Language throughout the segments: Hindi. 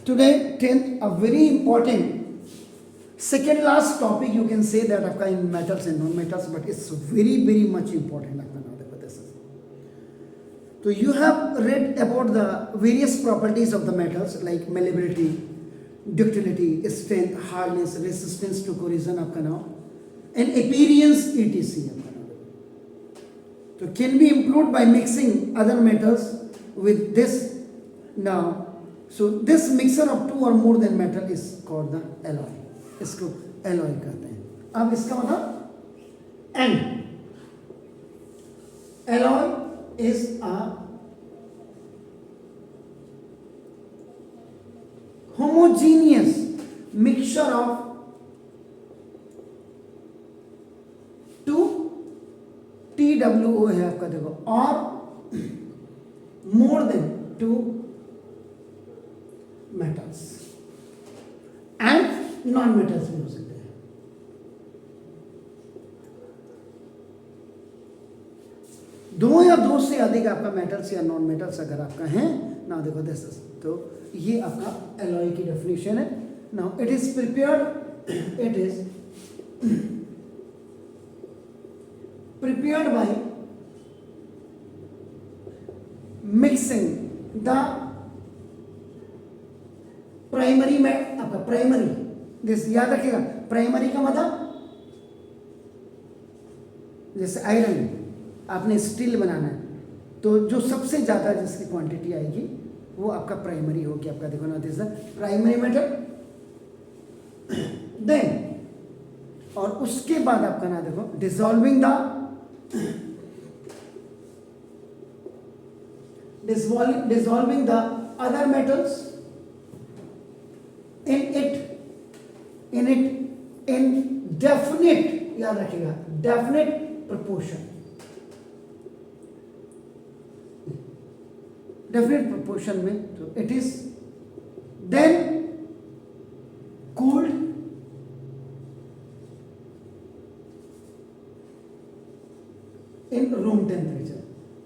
Today, 10th, a very important second last topic you can say that आपका in metals and non-metals, but it's very much important आपका now देखो this is. So you have read about the various properties of the metals like malleability, ductility, strength, hardness, resistance to corrosion आपका now, and appearance etc. आपका now. So can be improved by mixing other metals with this now. So this mixture of two or more than metal is called the alloy. इसको alloy कहते हैं. अब इसका मतलब N. Alloy is a homogeneous mixture of two TWO है आपका देखो और more than two metals and non metals भी हो सकते हैं. दो या दो से अधिक आपका मेटल्स या नॉन मेटल्स अगर आपका है ना देखो दिस तो ये आपका एलॉय की डेफिनेशन है. Now it is prepared by mixing the primary में आपका प्राइमरी दिस याद रखिएगा. प्राइमरी का मतलब जैसे आयरन आपने स्टील बनाना है तो जो सबसे ज्यादा जिसकी क्वांटिटी आएगी वो आपका प्राइमरी होगी. आपका देखो ना दिस प्राइमरी मेटल देन और उसके बाद आपका ना देखो dissolving the other metals in definite याद रखिएगा definite proportion. Definite proportion में तो it is then cooled in room temperature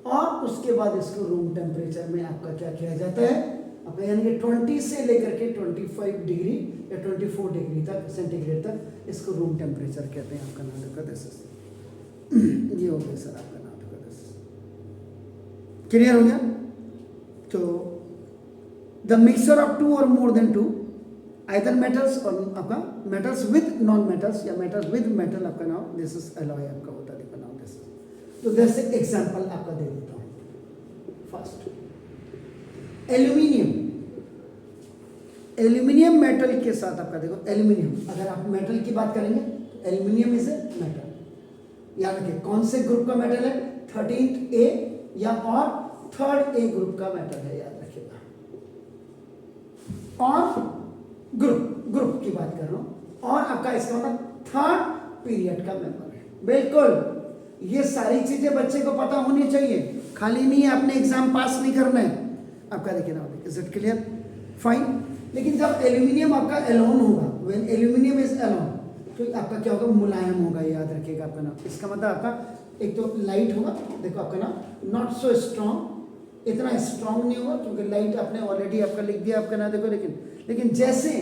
और उसके बाद इसको रूम टेम्परेचर में आपका क्या किया जाता है आपका यानी कि 20 से लेकर के 25 डिग्री या 24 डिग्री तक सेंटीग्रेड तक इसको रूम टेम्परेचर कहते हैं. आपका नाम देखो दिस ये हो गया सर आपका नाम देखो दिस क्लियर हो गया. तो द मिक्सचर ऑफ टू और more than two either metals और आपका मेटल्स विद नॉन मेटल्स या मेटल्स विद मेटल आपका नाम दिस इज एलॉय आपका होता है. देखो नाम दिस तो जैसे एग्जांपल आपका दे देता हूं. फर्स्ट एल्यूमिनियम मेटल के साथ आपका देखो एल्यूमिनियम अगर आप मेटल की बात करेंगे तो एल्यूमिनियम इज ए मेटल. याद रखिए कौन से ग्रुप का मेटल है 13th ए या और 3rd ए ग्रुप का मेटल है. याद रखिएगा और ग्रुप की बात कर रहा हूं और आपका इसका मतलब 3rd पीरियड का मेंबर है. बिल्कुल ये सारी चीजें बच्चे को पता होनी चाहिए. खाली नहीं है आपने एग्जाम पास नहीं करना है आपका. देखिए ना इज इट क्लियर फाइन. लेकिन जब एल्यूमिनियम आपका एलोन होगा व्हेन एल्यूमिनियम इज एलोन तो आपका क्या होगा मुलायम होगा. याद रखिएगा आपका नाम. इसका मतलब आपका एक तो लाइट होगा देखो आपका नाम नॉट सो स्ट्रॉन्ग इतना स्ट्रॉन्ग नहीं होगा क्योंकि लाइट आपने ऑलरेडी आपका लिख दिया आपका ना देखो. लेकिन जैसे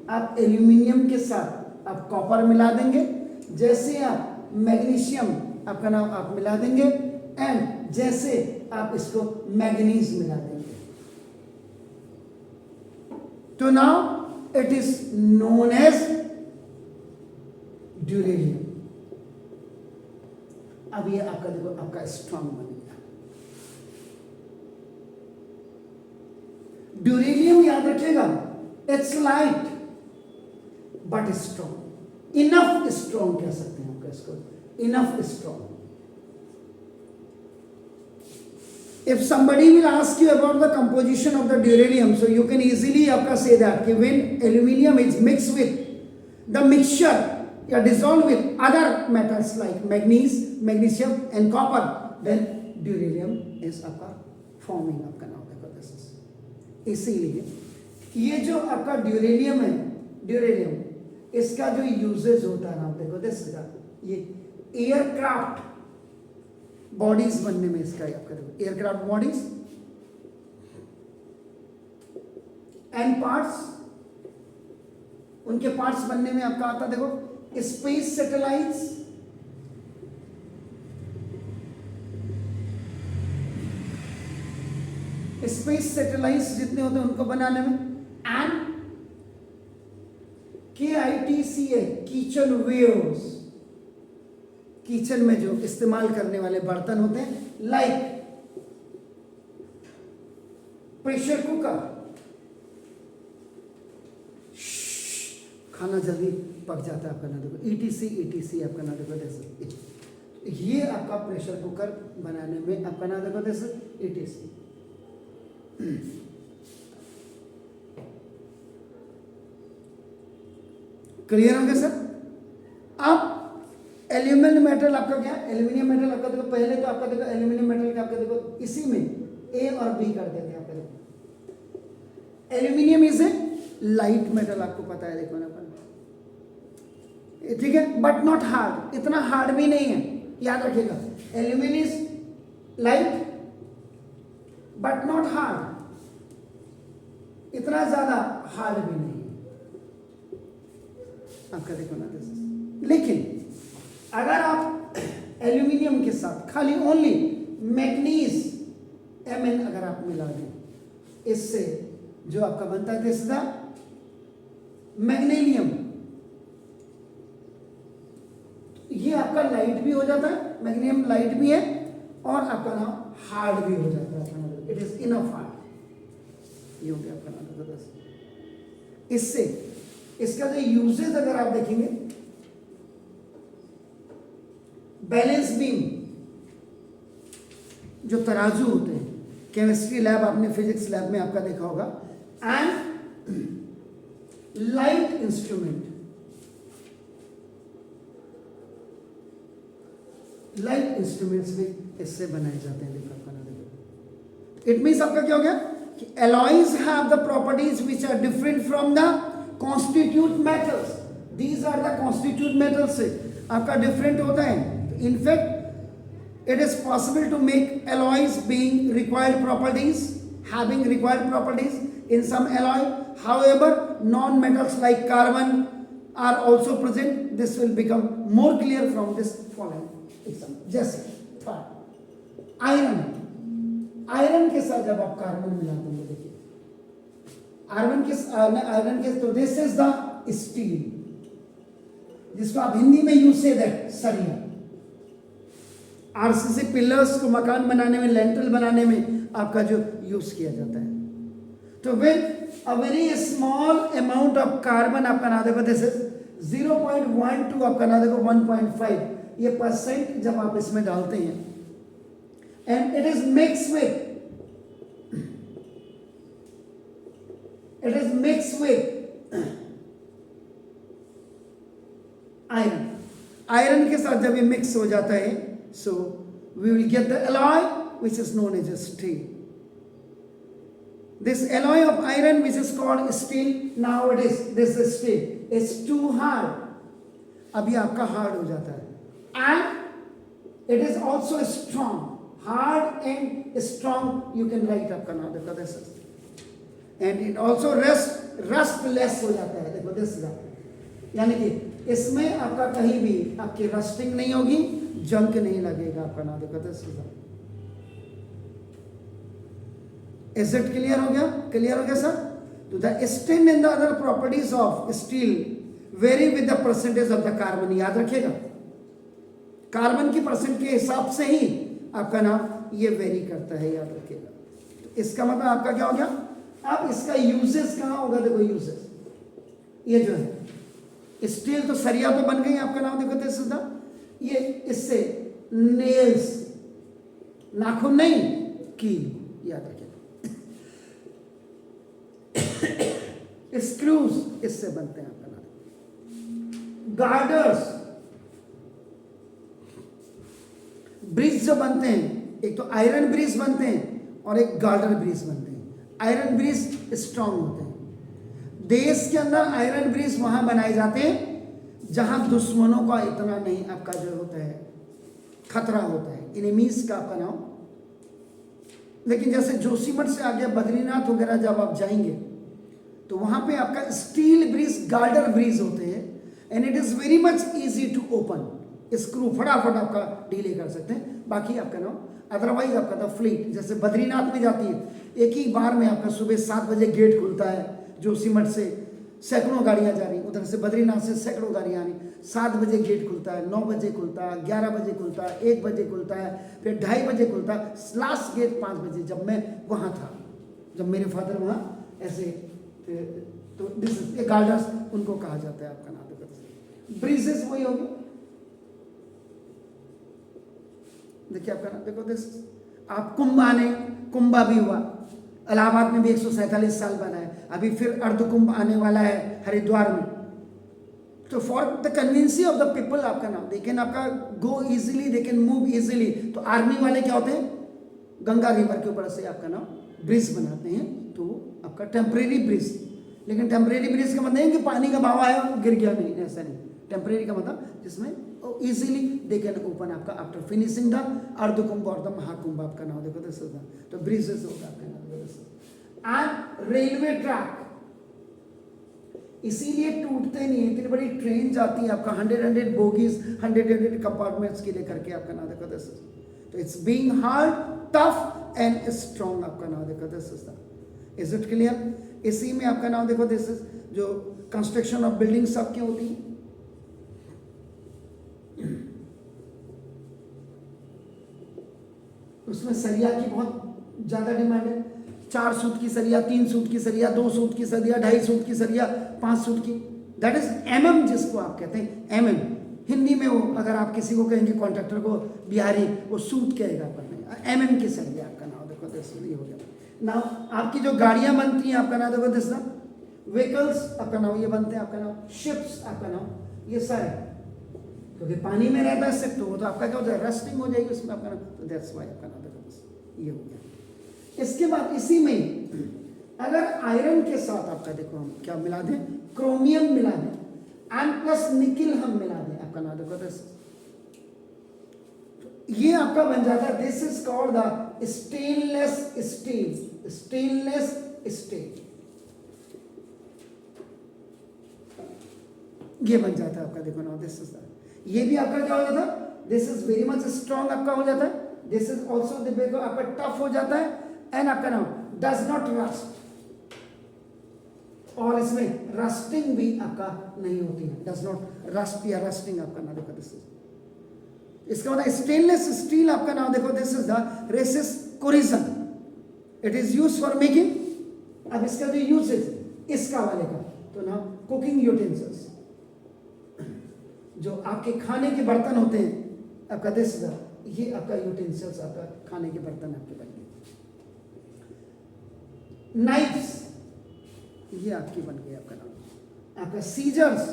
आप एल्यूमिनियम के साथ आप कॉपर मिला देंगे जैसे आप मैग्नीशियम आपका नाम आप मिला देंगे एंड जैसे आप इसको मैग्नीज मिला देंगे तो now it is known as duralumin. अब ये आपका देखो आपका स्ट्रॉन्ग बन गया. ड्यूरेलियम याद रखिएगा its light but strong. Enough strong कह सकते हैं आपका इसको enough strong. If somebody will ask you about the composition of the duralumin, so you can easily आपका say that कि when aluminium is mixed with the mixture या dissolved with other metals like magnesium and copper, then duralumin is आपका forming आपका नाम देखो this is. इसीलिए ये जो आपका ड्यूरेलियम है ड्यूरेलियम इसका जो यूजेज होता है नाम देखो दिस ये एयरक्राफ्ट बॉडीज बनने में इसका आपका देखो एयरक्राफ्ट बॉडीज एंड पार्ट्स, उनके पार्ट्स बनने में आपका आता देखो स्पेस सैटेलाइट्स, स्पेस सैटेलाइट्स जितने होते हैं उनको बनाने में, and KITCA kitchen wares, kitchen में जो इस्तेमाल करने वाले बर्तन होते हैं, लाइक प्रेशर कुकर, खाना जल्दी पक जाता है आपका ना देखो, ETC आपका ना देखो जैसे ये आपका प्रेशर कुकर बनाने में आपका ना देखो जैसे ETC। क्लियर हो गया सर? अब एल्यूमिनियम मेटल आपका क्या, एल्यूमिनियम मेटल आपका देखो, पहले तो आपका देखो एल्यूमिनियम मेटल का आपका देखो इसी में A और B कर देते हैं आपका देखो। Aluminium is a light metal, आपको पता है देखो ना अपन, ठीक है, बट नॉट हार्ड, इतना हार्ड भी नहीं है, याद रखिएगा। Aluminium is light but not hard, इतना ज्यादा हार्ड भी नहीं है आपका देखो ना। लेकिन अगर आप एल्यूमिनियम के साथ खाली ओनली मैग्नीज Mn अगर आप मिला दें, इससे जो आपका बनता है दिस द मैग्नीशियम, ये आपका लाइट भी हो जाता है, मैग्नीशियम लाइट भी है और आपका नाम हार्ड भी हो जाता है, इट इज इनफ हार्ड, ये हो गया आपका नाम। इससे इसका जो यूजेस अगर आप देखेंगे, बैलेंस बीम, जो तराजू होते हैं, केमिस्ट्री लैब आपने फिजिक्स लैब में आपका देखा होगा, and light instrument, light instruments भी इससे बनाए जाते हैं। इट मीन्स आपका क्या हो गया कि alloys have the properties which are different from the constituent metals, these are the constituent metals से आपका different होता है। in fact it is possible to make alloys being required properties, having required properties in some alloy, however non metals like carbon are also present, this will become more clear from this following example। जैसे आयरन, आयरन के साथ जब आप कार्बन मिलाते हैं, देखिए आयरन के तो दिस इज द स्टील, जिसको आप हिंदी में यूज से दैट सरिया, RCC पिलर्स को मकान बनाने में, लेंटल बनाने में आपका जो यूज किया जाता है। तो with a very small amount of carbon आपका ना देखो दिस इज 0.12 आपका ना देखो 1.5, ये परसेंट जब आप इसमें डालते हैं, and it is mixed with iron, iron के साथ जब ये मिक्स हो जाता है, so we will get the alloy which is known as a steel। this alloy of iron which is called steel, nowadays this is steel, it's too hard, अभी आपका हार्ड हो जाता है, and it is also strong, hard and strong, you can write आपका नाम देखो this is, and it also rustless हो जाता है, देखो this is, यानी कि इसमें आपका कहीं भी आपकी रस्टिंग नहीं होगी, जंक नहीं लगेगा आपका नाम देखो this is। Is it clear हो गया? क्लियर हो गया सर? तो the steel and the other properties of steel vary with the percentage of the carbon, याद रखिएगा कार्बन की परसेंट के हिसाब से ही आपका नाम ये वेरी करता है, याद रखिएगा। तो इसका मतलब आपका क्या हो गया, अब इसका यूजेस कहाँ होगा, देखो यूजेस, ये जो है स्टील तो सरिया तो बन गई आपका नाम देखो तो सीधा, ये इससे नेल्स, नाखून नहीं कील, याद रखिएगा। स्क्रूज इससे बनते हैं आपका नाम, गार्डर्स, ब्रिज जो बनते हैं, एक तो आयरन ब्रिज बनते हैं और एक गार्डर ब्रिज बनते हैं। आयरन ब्रिज स्ट्रांग होते हैं, देश के अंदर आयरन ब्रिज वहां बनाए जाते हैं जहां दुश्मनों का इतना नहीं आपका जो होता है खतरा होता है, एनिमीज का आपका नाम। लेकिन जैसे जोशीमठ से आगे बद्रीनाथ वगैरह जब आप जाएंगे तो वहां पे आपका स्टील ब्रिज, गार्डर ब्रिज होते हैं, and it is very much easy to open. Screw फटाफट आपका डीले कर सकते हैं। बाकी आपका नाम अदरवाइज आपका था फ्लीट, जैसे बद्रीनाथ में जाती है, एक ही बार में आपका सुबह 7 बजे गेट खुलता है, जो सिमट से सैकड़ों गाड़ियां जा रही, उधर से बद्रीनाथ से सैकड़ों गाड़ियां आ रही, 7 बजे गेट खुलता है, 9 बजे खुलता है, 11 बजे खुलता है, 1 बजे खुलता है, फिर 2:30 बजे खुलता है, लास्ट गेट 5 बजे। जब मैं वहाँ था, जब मेरे फादर वहाँ ऐसे, तो दिस इज गार्डर्स उनको कहा जाता है आपका नाम। ब्रिजेस वही होगी, देखिए आपका नाम देखो, दिस आप कुंभा भी हुआ, इलाहाबाद में भी 147 साल बना है, अभी फिर अर्धकुंभ आने वाला है हरिद्वार में। तो for the convenience of the people आपका नाम, दे कैन आपका go easily, they can move easily. तो आर्मी वाले क्या होते हैं, गंगा रिवर के ऊपर से आपका नाम ब्रिज बनाते हैं, तो आपका टेम्परेरी ब्रिज। लेकिन टेम्परेरी ब्रिज का मतलब नहीं कि पानी का बहाव आया गिर गया, नहीं, ऐसा नहीं। टेम्परेरी का मतलब जिसमें इजीली दे कैन ओपन आपका आफ्टर फिनिशिंग द अर्धकुंभ और द महाकुंभ आपका नाम देखो, दिस इज द, तो ब्रिजेस होगा आपका नाम। एंड रेलवे ट्रैक इसीलिए टूटते नहीं है, इतनी बड़ी ट्रेन जाती है आपका 100 बोगीज 100 कंपार्टमेंट्स के लिए करके आपका नाम देखो, दिस इज, तो it's being hard, tough and strong आपका नाम देखो, this is the, is it clear? इसी में आपका नाम देखो, दिस इज जो कंस्ट्रक्शन ऑफ बिल्डिंग सब की होती है, उसमें सरिया की बहुत ज्यादा डिमांड है। 4 सूत की सरिया, 3 सूत की सरिया, 2 सूत की सरिया, 2.5 सूत की सरिया, 5 सूत की, दैट इज MM जिसको आप कहते हैं, MM हिंदी में। वो अगर आप किसी को कहेंगे कॉन्ट्रैक्टर को बिहारी, वो सूत कहेगा, पर MM की सरिया आपका नाम देखो, दिस हो गया। नाउ आपकी जो गाड़ियां बनती हैं आपका नाम देखो, दिस व्हीकल्स आपका नाम ये बनते हैं आपका नाम, शिप्स आपका नाम, ये सारे क्योंकि पानी में रहता है शिप, तो वो तो आपका क्या होता है, रस्टिंग हो जाएगी उसमें आपका नाम, तो दैट्स व्हाई आपका नाम देखो, ये हो गया। इसके बाद इसी में अगर आयरन के साथ आपका देखो हम क्या मिला दें, क्रोमियम मिला दें, एंड प्लस निकिल हम मिला दें आपका नाम देखो, दिस ये आपका बन जाता है, this is called the stainless steel, stainless steel, ये बन जाता है आपका देखो ना, दिस इज ये भी आपका क्या हो जाता है, this is very much strong आपका हो जाता है, दिस इज ऑल्सो देखो आपका टफ हो जाता है, एंड आपका नाम डज नॉट रस्ट, और इसमें रस्टिंग भी आपका नहीं होती है, डज नॉट रस्ट या रस्टिंग आपका नाम देखो, दिस इज, इसका मतलब स्टेनलेस स्टील आपका नाम देखो, this is the resist corrosion, it is use for making, अब इसका जो यूजेज इसका वाले का, तो ना कुकिंग यूटेंसिल्स, जो आपके खाने के बर्तन होते हैं आपका, दिस ये आपका यूटेंसिल्स आपका खाने के बर्तन आपके बन गए, नाइफ्स ये आपकी बन गई आपका नाम, आपका सीजर्स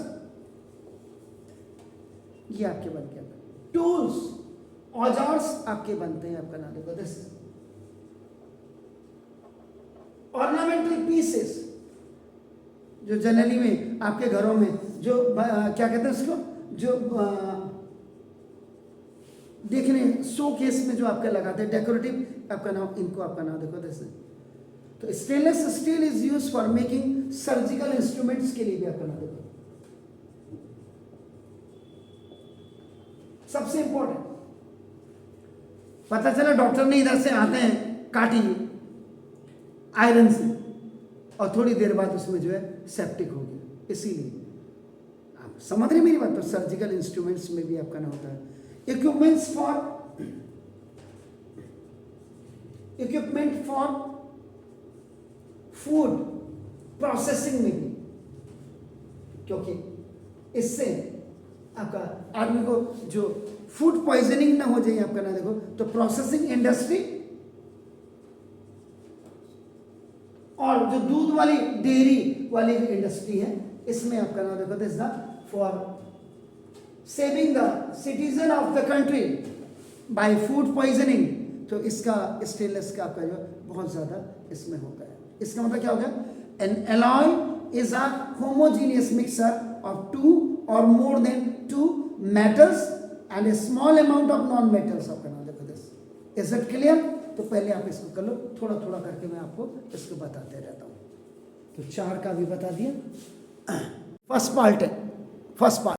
ये आपके बन गया, टूल्स औजार्स आपके बनते हैं आपका नाम देखो, दिस ऑर्नामेंटल पीसेस, जो जनरली में आपके घरों में जो क्या कहते हैं उसको, जो देखने शो केस में जो आपका लगाते हैं डेकोरेटिव आपका नाम, इनको आपका नाम देखो, दिस, तो stainless steel is use for making surgical instruments के लिए भी आपका नाम देखो। सबसे इंपॉर्टेंट पता चला डॉक्टर ने इधर से आते हैं काटी आयरन से, और थोड़ी देर बाद उसमें जो है सेप्टिक हो गया, इसीलिए आप समझ रहे मेरी बात, तो सर्जिकल इंस्ट्रूमेंट्स में भी आपका नाम होता है। इक्विपमेंट फॉर फूड प्रोसेसिंग में भी, क्योंकि इससे आपका आदमी को जो फूड पॉइजनिंग ना हो जाए आपका ना देखो, तो प्रोसेसिंग इंडस्ट्री और जो दूध वाली डेयरी वाली जो इंडस्ट्री है, इसमें आपका नाम देखो, this for saving the citizen of the country bye food poisoning, तो इसका स्टेनलेस का आपका जो बहुत ज्यादा इसमें होता है। इसका मतलब क्या हो गया, N alloy is a homogeneous mixture of 2 or more than 2 metals and a small amount of non metals आपका नाम देखो, दिस, इज इट क्लियर? तो पहले आप इसको कर लो, थोड़ा थोड़ा करके मैं आपको इसको बताते रहता हूँ। तो 4 का भी बता दिया। फर्स्ट पार्ट है, फर्स्ट पार्ट।